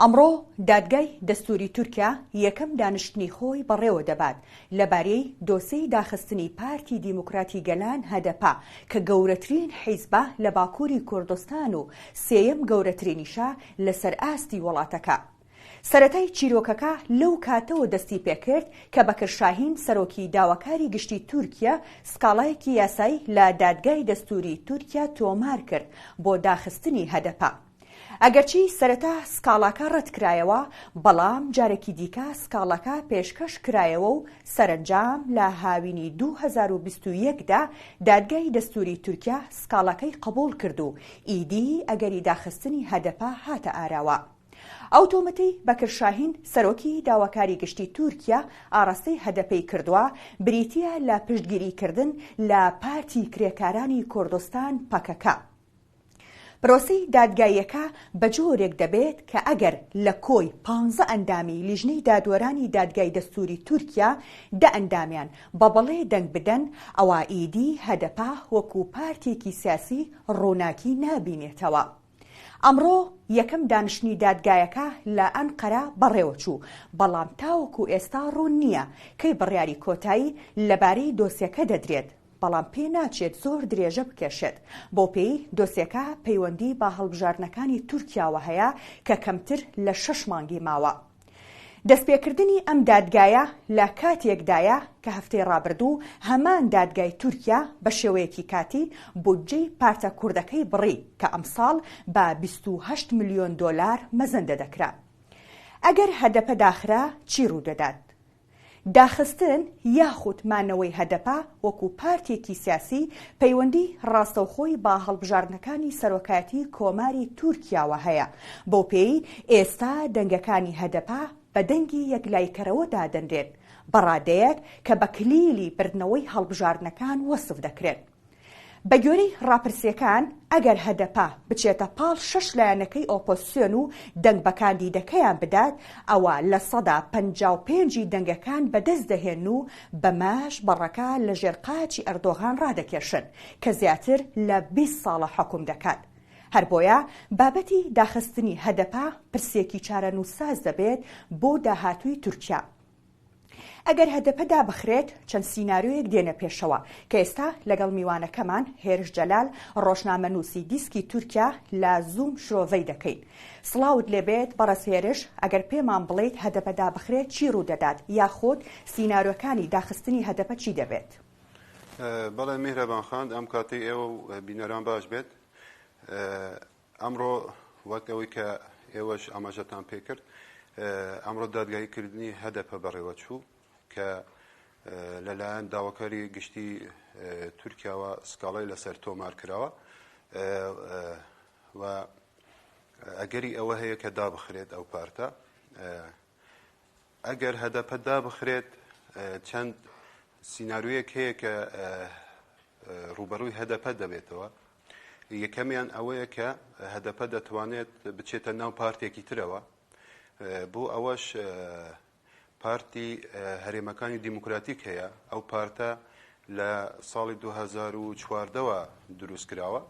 ئەمڕۆ دادگای دەستوری تورکیا یەکەم دانیشتنی خۆی بەڕێوە دەبات لەبارەی دۆسەی داخستنی پارتی دیموکراتی گەلان هەدەپا کە گەورەترین حیزبە لە باکووری کوردستان و سێیەم گەورەترینیشە لەسەر ئاستی وڵاتەکە. سەرەتای چیرۆکەکە لەو کاتەوە دەستی پێکرد کە بەکر شاهین سەرۆکی داواکاری گشتی تورکیا سکاڵایەکی یاسایی لە دادگای دەستوری تورکیا تۆمار کرد بۆ داخستنی هەدەپا. ئەگەرچی سەرەتا سکاڵاکە ڕەتکرایەوە بەڵام جارێکی دیکە سکاڵاکە پێشکەش کرایەوە و سەرنجام لە هاوینی 2021دا دادگای دەستوری تورکیا سکاڵاکەی قبول کرد و ئیدی ئەگەری داخستنی هەدەپا هاتە ئاراوە. ئەوتۆمەتی بەکر شاهین سەرۆکی داواکاری گشتی تورکیا ئاڕاستەی هەدەپەی کردووە بریتیە لە پشتگیریکردن لە پارتی کرێکارانی کوردستان پەکەکە. پرۆسەی دادگاییەکە بە جۆرێک دەبێت کە ئەگەر لە کۆی 15 ئەندامی لیژنەی دادوەرانی دادگای دەستوری تورکیا 10 ئەندامیان بە بەڵێ دەنگ بدەن ئەوە ئیدی هەدەپا وەکو پارتێکی سیاسی ڕووناکی نابینێتەوە. ئەمڕۆ یەکەم دانیشتنی دادگایەکە لە ئەنقەرە بەڕێوە چوو بەڵام تاوەکو ئێستا ڕوون نییە کەی بڕیاری کۆتایی لەبارەی دۆسیەکە دەدرێت بەڵام پێ ناچێت زۆر درێژە بکێشێت بۆ پێی دۆسیەکە پەیوەندی بە هەڵبژاردنەکانی تورکیاوە هەیە کە کەمتر لە 6 مانگی ماوە. دەستپێکردنی ئەم دادگایە لە کاتێکدایە کە هەفتەی ڕابردوو هەمان دادگای تورکیا بە شێوەیەکی کاتی بودجەی پارتە کوردەکەی بڕی کە ئەمساڵ بە 28 ملیۆن دۆلار مەزەندە دەکرا. ئەگەر هەدەپە داخرا چی ڕوودەدات؟ داخستن یاخود مانەوەی هەدەپا وەکو پارتێکی سیاسی پەیوەندی ڕاستەوخۆی با هەڵبژاردنەکانی سەرۆکایەتی کۆماری تورکیاوە هەیە بۆ پێی ئێستا دەنگەکانی هەدەپا بە دەنگی یەکلایکەرەوە دادەنرێت بەڕادەیەک کە بە کلیلی بردنەوەی هەڵبژاردنەکان وەسف دەکرێت. بە گوێرەی ڕاپرسیەکان ئەگەر هەدەپا بچێتە پاڵ 6 لایەنەکەی ئۆپۆزیسیۆن و دەنگ بە کاندیدەکەیان بدات ئەوە لە 55% دەنگەکان بەدەست دەهێن و بەماش بەڕەکە لە ژێر قاچی ئەردۆغان ڕادەکێشن کە زیاتر لە 20 ساڵە حکوم دەکات. هەر بۆیە بابەتی داخستنی هەدەپا پرسێکی چارەنووسساز دەبێت بۆ داهاتووی تورکیا. ئەگەر هەدەپە دابخرێت چەند سیناریۆیەک دێنە پێشەوە کە ئێستا لەگەڵ میوانەکەمان هێرش جەلال ڕۆژنامەنووسی دیسکی تورکیا لە زووم شرۆڤەی دەکەین. سڵاوت لێبێت بەڕێز هێرش ئەگەر پێمان بڵێیت هەدەپە دابخرێت چی ڕوودەدات یاخود سیناریۆکانی داخستنی هەدەپە چی دەبێت؟ بەڵێ میهرەبان خان ئەم کاتی ئێوە بینەران باش بێت. ئەمڕۆ وەک ئەوەی کە ئێوەش ئاماژەتان پێکرد ئەمڕۆ دادگاییکردنی هەدەپە بەڕێوە چوو کە لەلایەن داواکاری گشتی تورکیاوە سکاڵای لەسەر تۆمار کراوە و ئەگەری ئەوە هەیە کە دابخرێت ئەو پارتە. ئەگەر هەدەپە دابخرێت چەند سیناریۆیەک هەیە کە ڕوبەڕووی هەدەپە دەبێتەوە. یەکەمیان ئەوەیە کە هەدەپە دەتوانێت بچێتە ناو پارتێکی ترەوە بۆ ئەوەش پارتی هەرێمەکانی دیموکراتیک هەیە. ئەو پارتە لە ساڵی 2014ەوە دروست کراوە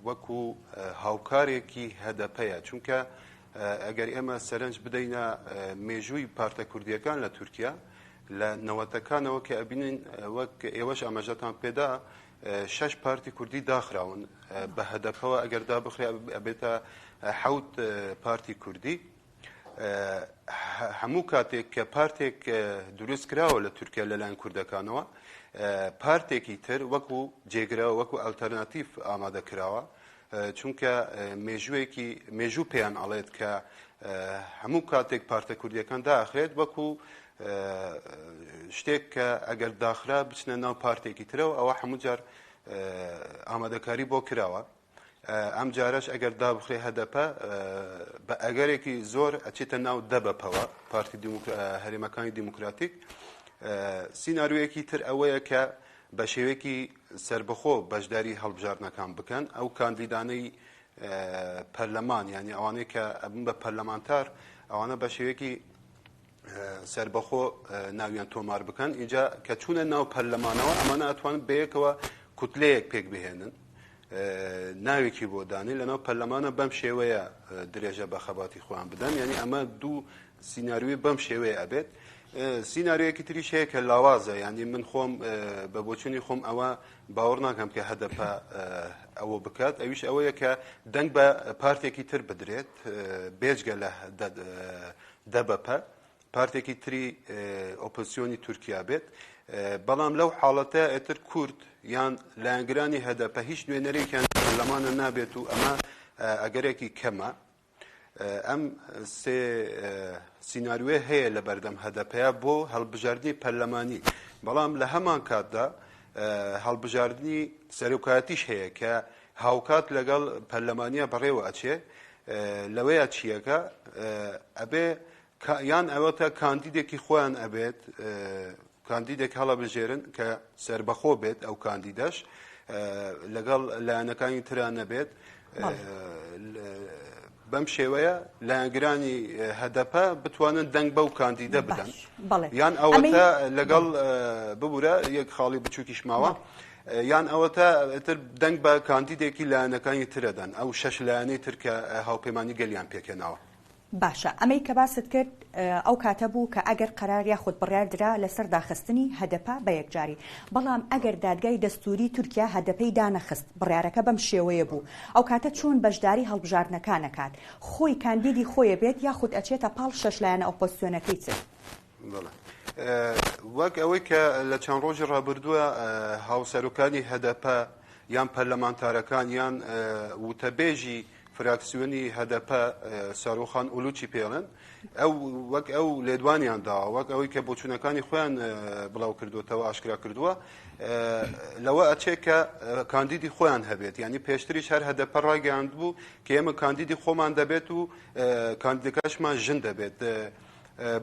وەکو هاوکارێکی هەدەپەیە چونکە ئەگەر ئێمە سەرنج بدەینە مێژووی پارتە کوردیەکان لە تورکیا لە نەوەتەکانەوە کە ئەبینین وەک ئێوەش ئاماژەتان پێدا 6 پارتی کوردی داخراون بە هەدەپەوە ئەگەر دابخرێ ئەبێتە 7 پارتی کوردی. هەموو کاتێک کە پارتێک دروست کراوە لە تورکیا لەلایەن کوردەکانەوە پارتێکی تر وەکو جێگراوە وەکو ئالتەرناتیف ئامادە کراوە چونکە مێژوو پێیان ئەڵێت کە هەموو کاتێک پارتە کوردیەکان داخرێت وەکو شتێک کە ئەگەر داخرا بچنە ناو پارتێکی ترەوە ئەوە هەموو جار ئامادەکاری بۆ کراوە. ئەم جارەش ئەگەر دابخرێ هەدەپە بە ئەگەرێکی زۆر ئەچێتە ناو دەبەپەوە پارتی هەرێمەکانی دیموکراتیک. سیناریۆیەکی تر ئەوەیە کە بە شێوەیەکی سربەخۆ بەشداری هەڵبژاردنەکان بکەن ئەو کاندیدانەی پەرلەمان یعنی ئەوانەی کە ئەبن بە پەرلەمانتار ئەوانە بە شێوەیەکی سربەخۆ ناویان تۆمار بکەن. اینجا کە چوونە ناو پەرلەمانەوە ئەمانە ئەتوانن بەیەکەوە کوتلەیەک پێک بهێنن ناوێکی بۆ دانی لەناو پەرلەمانە بەم شێوەیە درێژە بە خەباتی خۆیان بدەن یعنی ئەمە دوو سیناریۆی بەم شێوەیە ئەبێت سیناریۆیەکی تریش هەیە کە لاوازە یعنی من خۆم بە بۆچوونی خۆم ئەوە باوەڕ ناکەم کە هەدەپە ئەوە بکات ئەویش ئەوەیە کە دەنگ بە پارتێکی تر بدرێت بێجگە لە دەبەپە پارتێکی تری ئۆپۆزیسیۆنی تورکیا بێت بەڵام لەو حاڵەتە ئێتر کورد یان لایەنگرانی هەدەپە هیچ نوێنەرێکیان پەرلەمانە نابێت و ئەمە ئەگەرێکی کەمە ئەم سێ سیناریۆ هەیە لە بەردەم هەدەپەیە بۆ هەڵبژاردننی پەرلەمانی بەڵام لە هەمان کاتدا هەڵبژاردننی سەرۆکایەتیش هەیە کە هاوکات لەگەڵ پەرلەمانیە بەڕێوە ئەچێ لەوەیە چیەکە ئەبێ یان ئەوەتە کاندیدێکی خۆیان ئەبێت کاندیدێک هەڵەبژێرن کە سەربەخۆ بێت ئەو کاندیدەش لەگەڵ لایەنەکانی تران نەبێت بەم شێوەیە لایەنگرانی هەدەپە بتوانن دەنگ بەو کاندیدە بدەن یان ئەوەتە لەگەڵ ببوورە یەک خاڵی بچووکیش ماوە یان ئەوەتە ئەتر دەنگ بە کاندیدێکی لایەنەکانی ترەدەن ئەو شەش لایەنەی تر کە هاوپەیمانی گەلیان پێکەناوە باشە ئەمەی کە باست کرد ئەو کاتە بوو کە ئەگەر قەرار یاخود بڕیاردرا لەسەر داخستنی هەدەپە بە یەکجاری بەڵام ئەگەر دادگای دەستوری تورکیا هەدەپەی دانەخست بڕیارەکە بەم شێوەیە بوو ئەو کاتە چۆن بەشداری هەڵبژاردنەکانەکات خۆی کاندیدی خۆیە بێت یاخود ئەچێتە پاڵ شەش لایەنە ئۆپۆزیسیۆنەکەی چ وەک ئەوەی کە لە چەند ڕۆژی ڕابردووە هاوسەرۆکانی هەدەپە یان پەرلەمانتارەکان یان وتەبێژی فراکسیۆنی هەدەپە ساروخان ئولوچی پێڵن ئەو وەک ئەو لێدوانیان داوە وەک ئەوەی کە بۆچوونەکانی خۆیان بڵاو کردوتەوە ئاشکرا کردووە لەوە ئەچێت کە کاندیدی خۆیان هەبێت ینی پێشتریش هەر هەدەپە ڕاگەیاند بوو کە ئێمە کاندیدی خۆمان دەبێت و کاندیدەکەشمان ژن دەبێت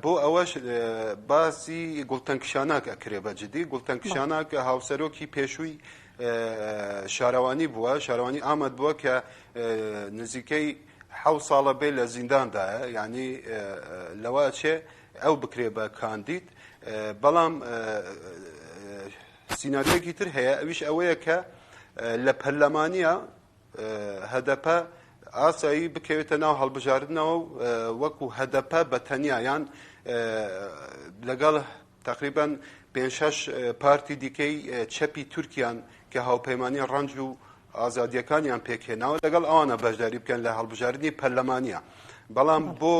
بۆ ئەوەش باسی گوڵتەنکشاناک ئەکرێ بە جدی گوڵتەنکشاناک هاوسەرۆکی پێشووی شارەوانی بووە شارەوانی ئامەد بووە کە نزیکەی 7 ساڵە بێ لە زینداندایە یعنی لەوە چێ ئەو بکرێ بە کاندید بەڵام سیناریۆیەکی تر هەیە ئەویش ئەوەیە کە لە پەرلەمانیە هەدەپە ئاسایی بکەوێتە ناو هەڵبژاردنەوە وەکو هەدەپە بە تەنیا یان لەگەڵ تقریبا 5-6 پارتی دیکەی چەپی تورکیان کە هاوپەیمانی ڕەنج و ئازادیەکانیان پێکهێناوە لەگەڵ ئەوانە بەشداری بکەن لە هەڵبژاردننی پەرلەمانیە بەڵام بۆ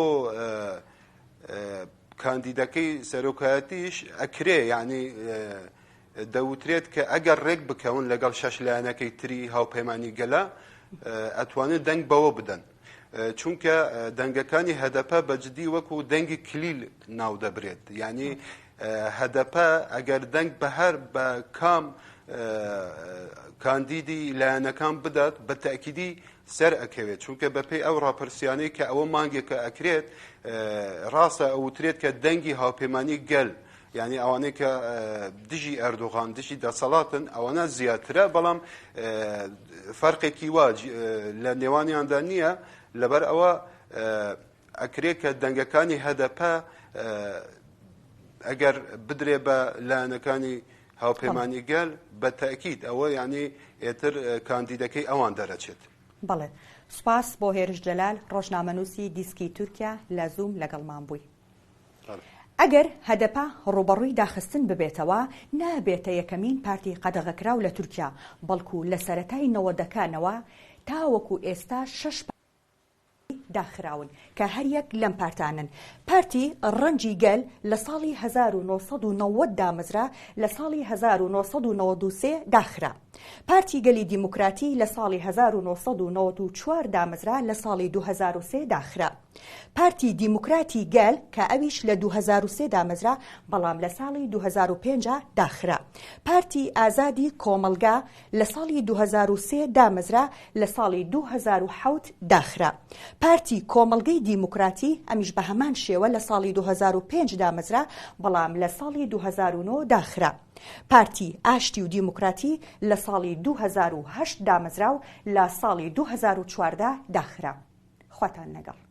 کاندیدەکەی سەرۆکایەتیش ئەکرێ یعنی دەوترێت کە ئەگەر ڕێک بکەون لەگەڵ شەش لایەنەکەی تری هاوپەیمانی گەلە ئەتوانێت دەنگ بەوە بدەن چونکە دەنگەکانی هەدەپە بەجددی وەکو دەنگی کلیل ناو دەبرێت یعنی هەدەپە ئەگەر دەنگ بە هەر بە کام کاندیدی لایەنەکان بدات بە تەکیدی سەر ئەکەوێت چونکە بەپێی ئەو ڕاپرسیانەی کە ئەوە مانگێکە ئەکرێت ڕاستە ئەوترێت کە دەنگی هاوپەیمانی گەل یعنی ئەوانەی کە دژی ئەردوغان دژی دەسەڵاتن ئەوانە زیاترە بەڵام فەرقێکی واج لە نێوانیاندا نییە لەبەر ئەوە ئەکرێت کە دەنگەکانی هەدەپە ئەگەر بدرێ بە لایەنەکانی هاوپەیمانی گەل بە تەکید ئەوە یعنی ئێتر کاندیدەکەی ئەوان دەرەچێت بەڵێ سوپاس بۆ هێرش جەلال ڕۆژنامەنووسی دیسکی تورکیا لە زووم لەگەڵمان بووی ئەگەر هەدەپە ڕوبەڕووی داخستن ببێتەوە نابێتە یەکەمین پارتی قەدەغەکراو لە تورکیا بەڵکو لە سەرەتای 90ەکانەوە تاوەکو ئێستا 6 داخراون کە هەر یەک لەم پارتانن پارتی ڕەنجی گەل لە ساڵی 1990 دامەزرا لە ساڵی 1993 داخرا پارتی گەلی دیموکراتی لە ساڵی 1994 دامەزرا لە ساڵی 2003 داخرا پارتی دیموکراتی گەل کە ئەویش لە 2003 دامەزرا بەڵام لە ساڵی 2005 داخرا پارتی ئازادی کۆمەلگا لە ساڵی 2003 دامەزرا لە ساڵی 2007 داخرا پارتی کۆمەلگەی دیموکراتی ئەمیش بە هەمان شێوە لە ساڵی 2005 دامەزرا بەڵام لە ساڵی 2009 داخرا پارتی ئاشتی و دیموکراتی لە ساڵی 2008 دامەزرا و لە ساڵی 2014 داخرا خواتان لەگەڵ